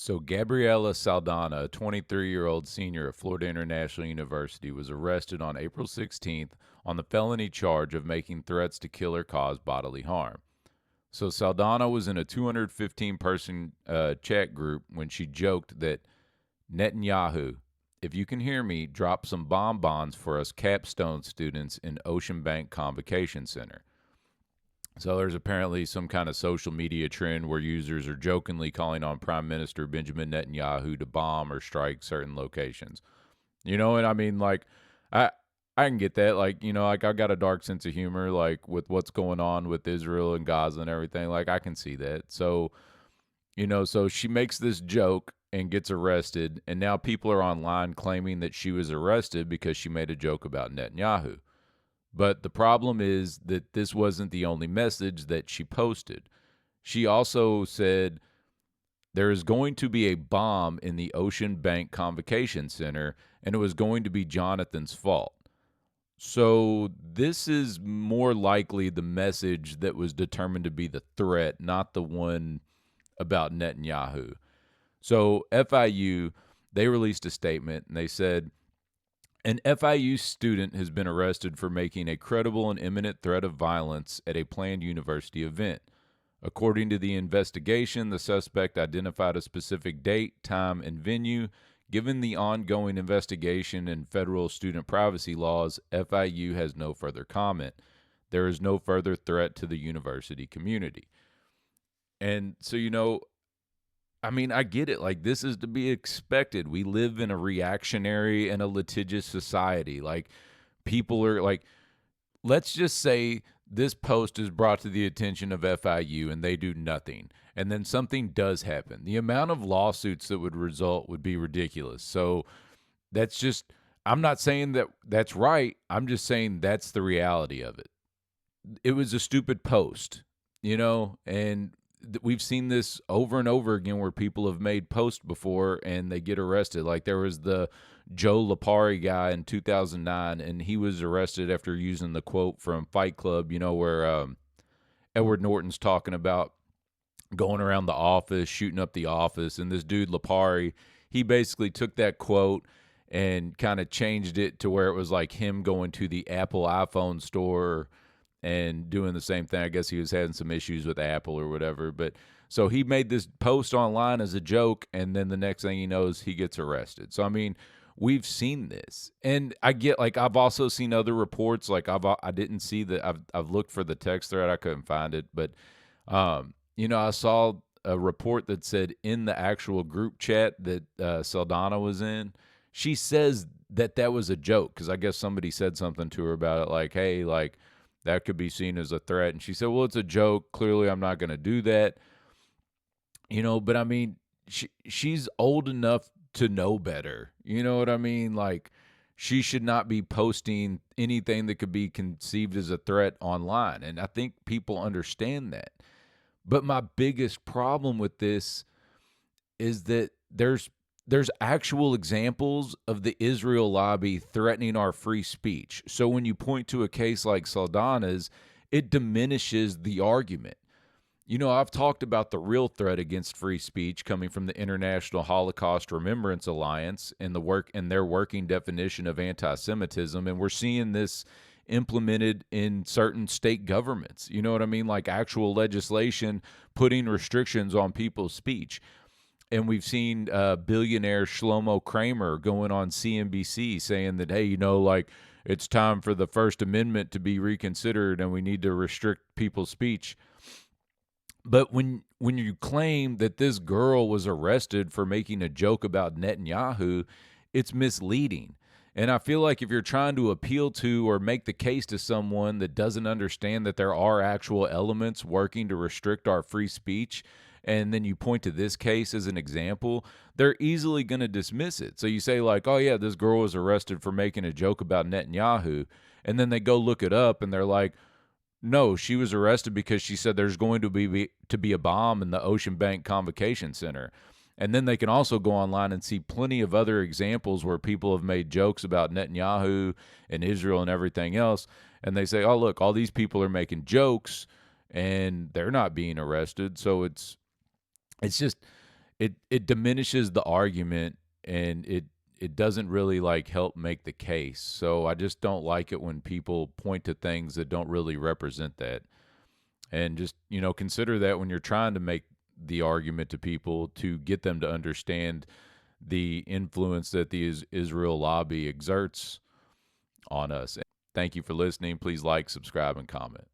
So, Gabriela Saldana, a 23-year-old senior at Florida International University, was arrested on April 16th on the felony charge of making threats to kill or cause bodily harm. So, Saldana was in a 215-person chat group when she joked that Netanyahu, if you can hear me, drop some bonbons for us capstone students in Ocean Bank Convocation Center. So there's apparently some kind of social media trend where users are jokingly calling on Prime Minister Benjamin Netanyahu to bomb or strike certain locations. And I mean, like, I I can get that. Like, like I got a dark sense of humor, like with what's going on with Israel and Gaza and everything. Like I can see that. So so she makes this joke and gets arrested, and now people are online claiming that she was arrested because she made a joke about Netanyahu. But the problem is that this wasn't the only message that she posted. She also said there is going to be a bomb in the Ocean Bank Convocation Center, and it was going to be Jonathan's fault. So this is more likely the message that was determined to be the threat, not the one about Netanyahu. So FIU, they released a statement and they said, an FIU student has been arrested for making a credible and imminent threat of violence at a planned university event. According to the investigation, the suspect identified a specific date, time, and venue. Given the ongoing investigation and federal student privacy laws, FIU has no further comment. There is no further threat to the university community. And so, I mean, I get it. Like, this is to be expected. We live in a reactionary and a litigious society. Like, people are like, let's just say this post is brought to the attention of FIU and they do nothing. And then something does happen. The amount of lawsuits that would result would be ridiculous. So that's just, I'm not saying that that's right. I'm just saying that's the reality of it. It was a stupid post, and we've seen this over and over again where people have made posts before and they get arrested. Like there was the Joe Lapari guy in 2009, and he was arrested after using the quote from Fight Club, where Edward Norton's talking about going around the office, shooting up the office. And this dude, Lapari, he basically took that quote and kind of changed it to where it was like him going to the Apple iPhone store and doing the same thing. I guess he was having some issues with Apple or whatever. But so he made this post online as a joke, and then the next thing he knows, he gets arrested. So, I mean, we've seen this. And I get, like, I've also seen other reports. Like, I didn't see that. I've looked for the text thread. I couldn't find it. But, I saw a report that said in the actual group chat that Saldana was in, she says that was a joke because I guess somebody said something to her about it, like, hey, like, that could be seen as a threat. And she said, well, it's a joke. Clearly, I'm not going to do that. But I mean, she's old enough to know better. You know what I mean? Like, she should not be posting anything that could be conceived as a threat online. And I think people understand that. But my biggest problem with this is that there's actual examples of the Israel lobby threatening our free speech. So when you point to a case like Saldana's, it diminishes the argument. I've talked about the real threat against free speech coming from the International Holocaust Remembrance Alliance and their working definition of anti-Semitism, and we're seeing this implemented in certain state governments. You know what I mean? Like actual legislation putting restrictions on people's speech. And we've seen billionaire Shlomo Kramer going on CNBC saying that, hey, like it's time for the First Amendment to be reconsidered and we need to restrict people's speech. But when you claim that this girl was arrested for making a joke about Netanyahu, it's misleading. And I feel like if you're trying to appeal to or make the case to someone that doesn't understand that there are actual elements working to restrict our free speech, and then you point to this case as an example, they're easily going to dismiss it. So you say like, oh yeah, this girl was arrested for making a joke about Netanyahu. And then they go look it up and they're like, no, she was arrested because she said there's going to be a bomb in the Ocean Bank Convocation Center. And then they can also go online and see plenty of other examples where people have made jokes about Netanyahu and Israel and everything else. And they say, oh, look, all these people are making jokes and they're not being arrested. So it's just, it diminishes the argument, and it doesn't really like help make the case. So I just don't like it when people point to things that don't really represent that. And just, consider that when you're trying to make the argument to people to get them to understand the influence that the Israel lobby exerts on us. Thank you for listening. Please like, subscribe, and comment.